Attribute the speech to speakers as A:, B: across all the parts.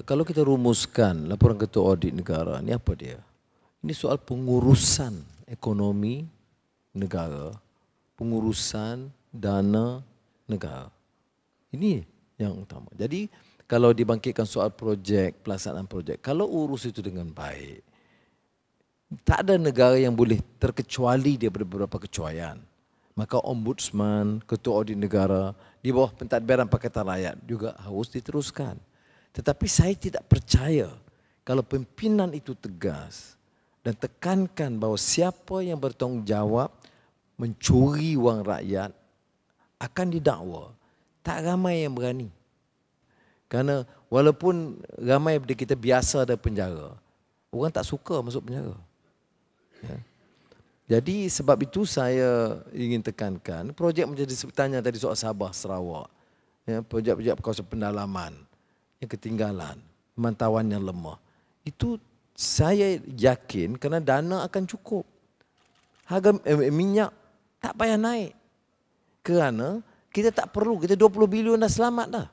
A: kalau kita rumuskan laporan ketua audit negara ni apa dia? Ini soal pengurusan ekonomi negara, pengurusan dana negara. Ini yang utama. Jadi kalau dibangkitkan soal projek, pelaksanaan projek, kalau urus itu dengan baik, tak ada negara yang boleh terkecuali daripada beberapa kecuaian. Maka ombudsman, ketua audit negara di bawah pentadbiran Pakatan Rakyat juga harus diteruskan. Tetapi saya tidak percaya kalau pimpinan itu tegas dan tekankan bahawa siapa yang bertanggungjawab mencuri wang rakyat akan didakwa. Tak ramai yang berani. Kerana walaupun ramai daripada kita biasa ada penjara, orang tak suka masuk penjara. Ya. Jadi sebab itu saya ingin tekankan projek menjadi tanya tadi soal Sabah Sarawak, ya, projek-projek kawasan pendalaman yang ketinggalan, pemantauan yang lemah, itu saya yakin kerana dana akan cukup, harga minyak tak payah naik kerana kita tak perlu, kita 20 bilion dah selamat dah.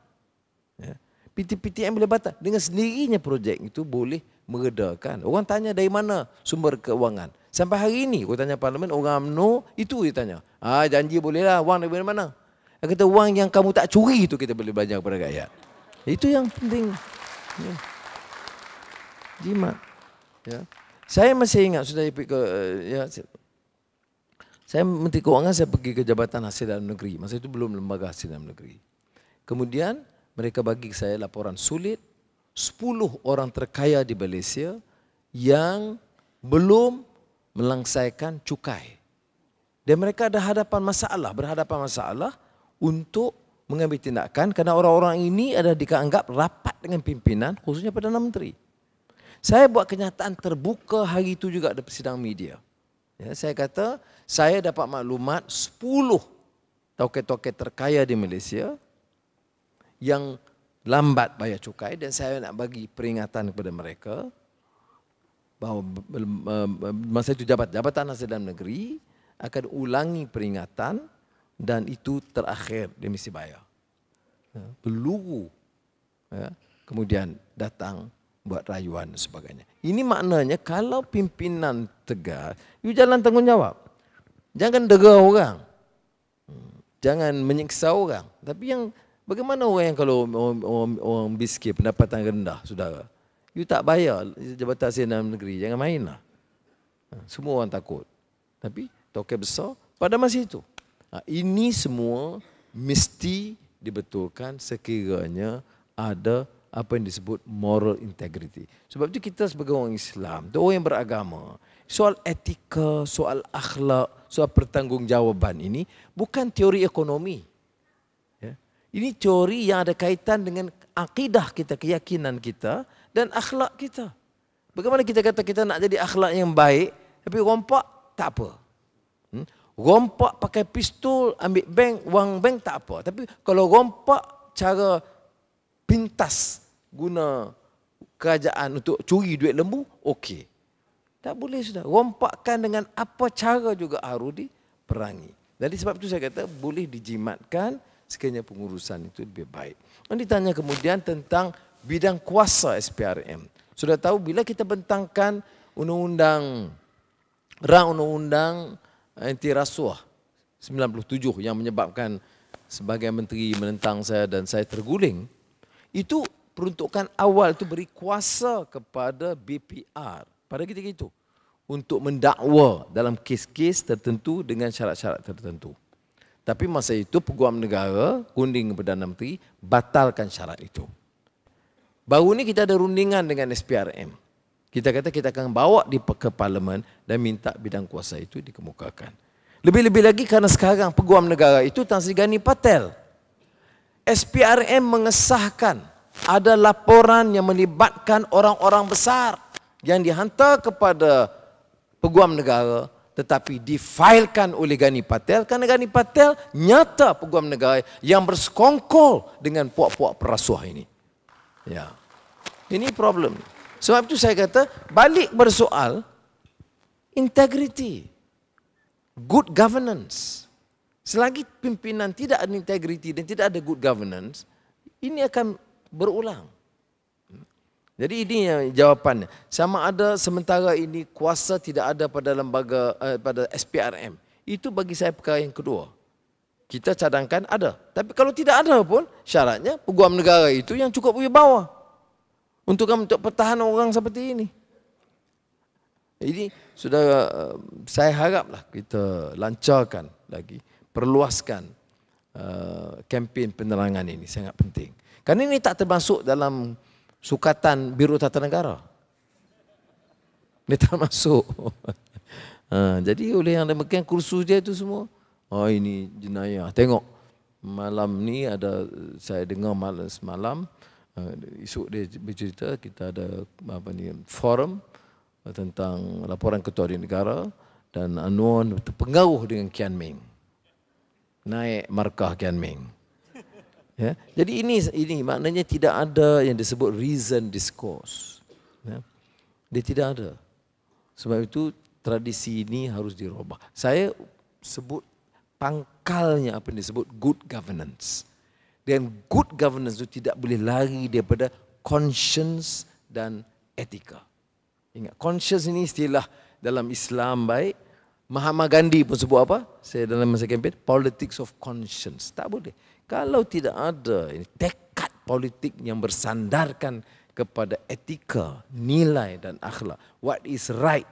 A: Ya. PTPTN boleh batal dengan sendirinya, projek itu boleh meredakan. Orang tanya dari mana sumber keuangan. Sampai hari ini, aku tanya parlimen, orang UMNO, itu dia tanya. Janji bolehlah, wang dari mana? Dia kata, wang yang kamu tak curi itu kita boleh belanja kepada rakyat. Itu yang penting. Ya. Jimat. Ya. Saya masih ingat, sudah saya Menteri Keuangan, saya pergi ke Jabatan Hasil Dalam Negeri. Masa itu belum Lembaga Hasil Dalam Negeri. Kemudian, mereka bagi saya laporan sulit, 10 orang terkaya di Malaysia yang belum melangsaikan cukai. Dan mereka ada berhadapan masalah untuk mengambil tindakan kerana orang-orang ini adalah dianggap rapat dengan pimpinan, khususnya Perdana Menteri. Saya buat kenyataan terbuka hari itu juga di persidangan media. Ya, saya kata, saya dapat maklumat 10 toket-toket terkaya di Malaysia yang lambat bayar cukai, dan saya nak bagi peringatan kepada mereka bahawa masa itu Jabatan Hasil Dalam Negeri akan ulangi peringatan dan itu terakhir dia mesti bayar. Peluru. Ya, kemudian datang buat rayuan dan sebagainya. Ini maknanya kalau pimpinan tegas, you jalan tanggungjawab. Jangan dera orang. Jangan menyiksa orang. Tapi yang bagaimana orang yang kalau orang miskin, pendapatan rendah, saudara, you tak bayar Jabatan Hasil Dalam Negeri, jangan mainlah. Semua orang takut. Tapi toket besar pada masa itu. Ini semua mesti dibetulkan sekiranya ada apa yang disebut moral integrity. Sebab itu kita sebagai orang Islam, orang yang beragama, soal etika, soal akhlak, soal pertanggungjawaban ini bukan teori ekonomi. Ini teori yang ada kaitan dengan akidah kita, keyakinan kita dan akhlak kita. Bagaimana kita kata kita nak jadi akhlak yang baik, tapi rompak tak apa. Rompak pakai pistol, ambil bank, wang bank tak apa. Tapi kalau rompak cara pintas guna kerajaan untuk curi duit lembu, okey. Tak boleh sudah. Rompakkan dengan apa cara juga harus diperangi. Jadi sebab itu saya kata boleh dijimatkan sekiranya pengurusan itu lebih baik. Ditanya kemudian tentang bidang kuasa SPRM. Sudah tahu bila kita bentangkan undang-undang anti rasuah 97 yang menyebabkan sebagai menteri menentang saya dan saya terguling, itu peruntukan awal itu beri kuasa kepada BPR pada ketika itu untuk mendakwa dalam kes-kes tertentu dengan syarat-syarat tertentu. Tapi masa itu Peguam Negara, runding Perdana Menteri, batalkan syarat itu. Baru ni kita ada rundingan dengan SPRM. Kita kata kita akan bawa ke Parlimen dan minta bidang kuasa itu dikemukakan. Lebih-lebih lagi kerana sekarang Peguam Negara itu Tan Sri Gani Patel. SPRM mengesahkan ada laporan yang melibatkan orang-orang besar yang dihantar kepada Peguam Negara tetapi difailkan oleh Gani Patel kerana Gani Patel nyata Peguam Negara yang bersekongkol dengan puak-puak perasuah ini. Ya. Ini problem. Sebab itu saya kata balik bersoal integrity, good governance. Selagi pimpinan tidak ada integrity dan tidak ada good governance, ini akan berulang. Jadi ini yang jawapannya. Sama ada sementara ini kuasa tidak ada pada lembaga, pada SPRM. Itu bagi saya perkara yang kedua. Kita cadangkan ada. Tapi kalau tidak ada pun, syaratnya peguam negara itu yang cukup berwibawa. Untuk pertahanan orang seperti ini. Ini sudah saya haraplah kita lancarkan lagi, perluaskan kempen penerangan ini, sangat penting. Karena ini tak termasuk dalam Sukatan Biro Tata Negara. Dia tak masuk. Jadi oleh yang demikian kursus dia itu semua, oh ini jenayah. Tengok malam ni ada, saya dengar semalam, esok dia bercerita kita ada forum tentang laporan ketua di negara dan Anwar terpengaruh dengan Kian Ming. Naik markah Kian Ming. Ya, jadi ini maknanya tidak ada yang disebut reason discourse. Ya, dia tidak ada. Sebab itu tradisi ini harus dirubah. Saya sebut pangkalnya apa yang disebut good governance. Dan good governance itu tidak boleh lari daripada conscience dan etika. Ingat, conscience ini istilah dalam Islam baik. Mahatma Gandhi pun sebut apa? Saya dalam masa kempen, politics of conscience. Tak boleh. Kalau tidak ada tekad politik yang bersandarkan kepada etika, nilai dan akhlak, what is right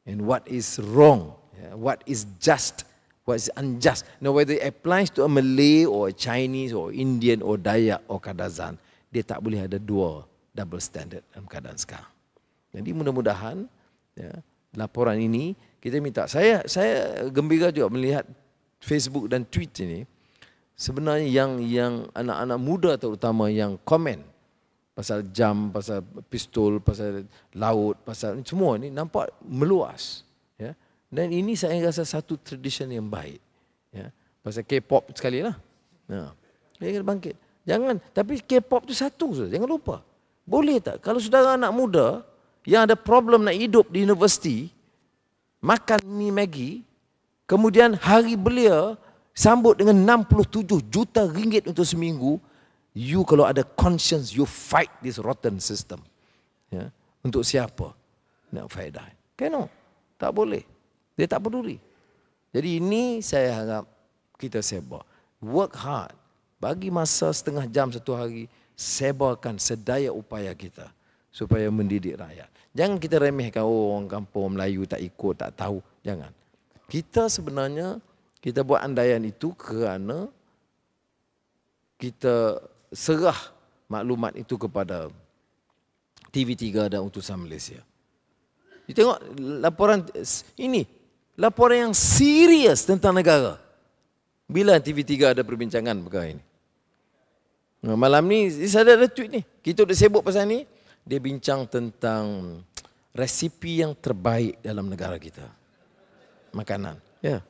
A: and what is wrong, what is just, what is unjust. Now whether it applies to a Malay or a Chinese or Indian or Dayak or Kadazan, dia tak boleh ada dua double standard dalam keadaan sekarang. Jadi mudah-mudahan laporan ini kita minta. Saya gembira juga melihat Facebook dan tweet ini. Sebenarnya yang anak-anak muda terutama yang komen pasal jam, pasal pistol, pasal laut, pasal semua ni nampak meluas. Ya. Dan ini saya rasa satu tradition yang baik. Ya. Pasal K-pop sekali lah. Ya. Dia kena bangkit. Jangan, tapi K-pop tu satu saja, jangan lupa. Boleh tak kalau saudara anak muda yang ada problem nak hidup di universiti, makan mi Maggi, kemudian hari belia sambut dengan 67 juta ringgit untuk seminggu, you kalau ada conscience, you fight this rotten system. Ya. Untuk siapa nak faedah? Kenapa? Tak boleh. Dia tak peduli. Jadi ini saya harap kita sebar. Work hard. Bagi masa setengah jam satu hari, sebarkan sedaya upaya kita supaya mendidik rakyat. Jangan kita remehkan orang kampung Melayu tak ikut, tak tahu. Jangan. Kita sebenarnya kita buat andaian itu kerana kita serah maklumat itu kepada TV3 dan Utusan Malaysia. Kita tengok laporan ini, laporan yang serius tentang negara. Bila TV3 ada perbincangan perkara ini? Malam ni saya ada tweet ni. Kita dah sibuk pasal ni. Dia bincang tentang resipi yang terbaik dalam negara kita. Makanan. Ya.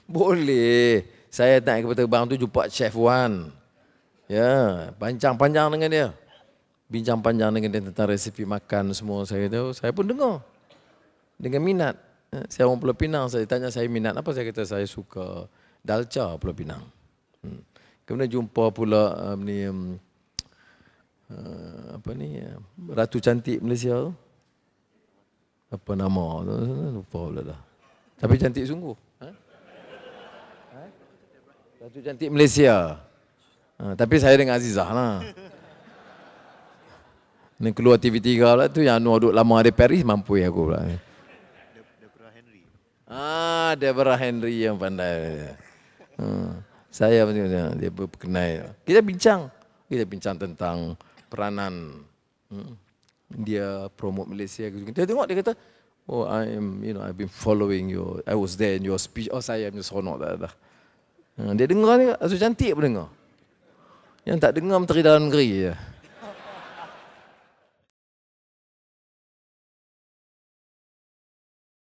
A: Boleh. Saya naik ke terbang tu jumpa Chef Wan. Ya, panjang-panjang dengan dia. Bincang panjang dengan dia tentang resipi makan semua. Saya pun dengar. Dengan minat. Saya orang Pulau Pinang, saya tanya saya minat apa, saya kata saya suka dalca Pulau Pinang. Kemudian jumpa pula Ratu Cantik Malaysia. Apa nama? Lupa pula dah. Tapi cantik sungguh. Ratu Cantik Malaysia. Tapi saya dengan Azizah lah. Ni keluar TV3 lah tu yang Anwar duduk lama di Paris, mampu aku pula. Deborah Henry yang pandai. Saya dia berkenal. Kita bincang tentang peranan dia promote Malaysia. Kita tengok dia kata, oh I've been following you. I was there in your speech. Oh saya punya seronok dah. Dia dengar ni, Ratu Cantik pun dengar. Yang tak dengar menteri dalam negeri je.